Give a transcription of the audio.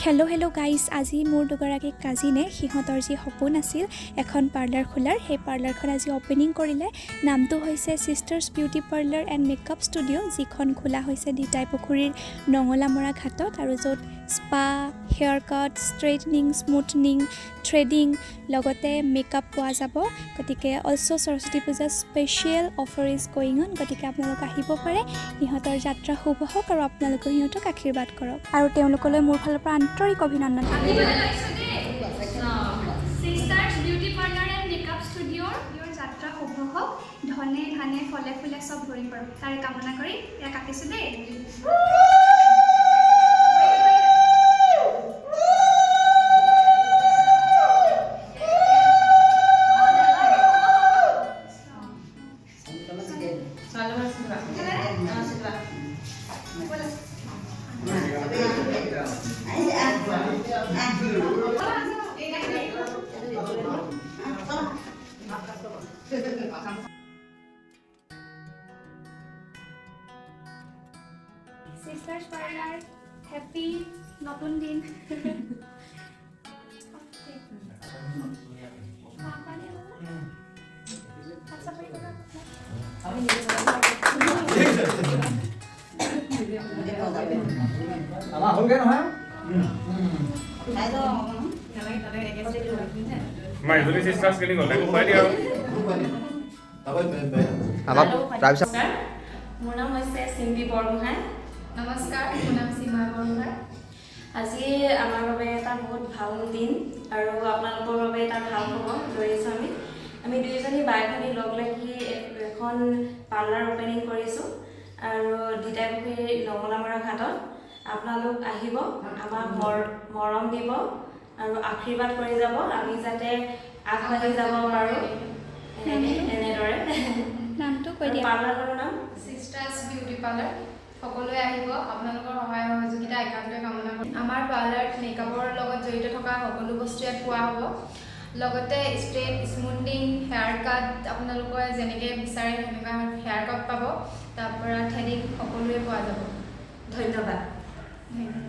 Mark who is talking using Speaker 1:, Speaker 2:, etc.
Speaker 1: Hello' guys, আজি মোৰ দুগৰাকী কাজিনে সিহঁতৰ যি সপোন আছিল এখন পাৰ্লাৰ খোলাৰ, সেই পাৰ্লাৰখন আজি অপেনিং কৰিলে। নামটো হৈছে sisters beauty parlour and makeup studio', যিখন খোলা হৈছে দিতাই পুখুৰীৰ নঙলামৰা ঘাটত, আৰু য'ত স্পা, হেয়াৰ কাট, ষ্ট্ৰেইটনিং, স্মুথনিং, থ্ৰেডিং লগতে মেকআপ পোৱা যাব। গতিকে অলছ' সৰস্বতী পূজা special offer is going on. গতিকে আপোনালোক আহিব পাৰে। সিহঁতৰ যাত্ৰা শুভ হওক আৰু আপোনালোকেও সিহঁতক আশীৰ্বাদ কৰক। আৰু তেওঁলোকলৈ মোৰ ফালৰ পৰা আন্তৰিক অভিনন্দন।
Speaker 2: Sisters beauty parlour and makeup ষ্টুডিঅ'ৰ যাত্ৰা শুভ হওক, ধনে ধানে ফলে ফুলে চব ভৰি পৰক, তাৰে কামনা কৰি ইয়াক কাটিছোঁ দেই। ছিষ্টাৰ্ছ পাৰ্লাৰ, হেপী নতুন দিন।
Speaker 3: আমাৰ হ'লগৈ নহয়
Speaker 4: মাইজনী চিষ্টাৰ্ছ কেনি গ'ল একো খুৱাই দিয়া
Speaker 3: তাৰপিছত
Speaker 5: মোৰ নাম হৈছে চিম্পী বৰগোহাঁই।
Speaker 2: নমস্কাৰ, মোৰ নাম সীমা বৰুৱা।
Speaker 5: আজি আমাৰ বাবে এটা বহুত ভাল দিন আৰু আপোনালোকৰ বাবে এটা ভাল খবৰ লৈ আহিছোঁ। আমি দুয়োজনী বাই ভনী লগ লাগি এখন পাৰ্লাৰ অপেনিং কৰিছোঁ আৰু দিতাই পুখুৰী নঙলামৰা ঘাটত। আপোনালোক আহিব, আমাক মৰম দিব আৰু আশীৰ্বাদ কৰি যাব, আমি যাতে আগবাঢ়ি যাব পাৰোঁ এনেদৰে।
Speaker 1: নামটো কৈ দিয়া।
Speaker 5: পাৰ্লাৰখনৰ নাম
Speaker 2: ছিষ্টাৰ্ছ বিউটি পাৰ্লাৰ। সকলোৱে আহিব, আপোনালোকৰ সহায় সহযোগিতা একান্তই কামনা কৰিম। আমাৰ পাৰ্লাৰত মেকআপৰ লগত জড়িত থকা সকলো বস্তু ইয়াত পোৱা হ'ব। লগতে ষ্ট্ৰেইট, স্মুথনিং, হেয়াৰ কাট আপোনালোকে যেনেকৈ বিচাৰে সেনেকুৱা হেয়াৰ কাট পাব। তাৰপৰা থ্ৰেডিং সকলোৱে পোৱা যাব।
Speaker 5: ধন্যবাদ।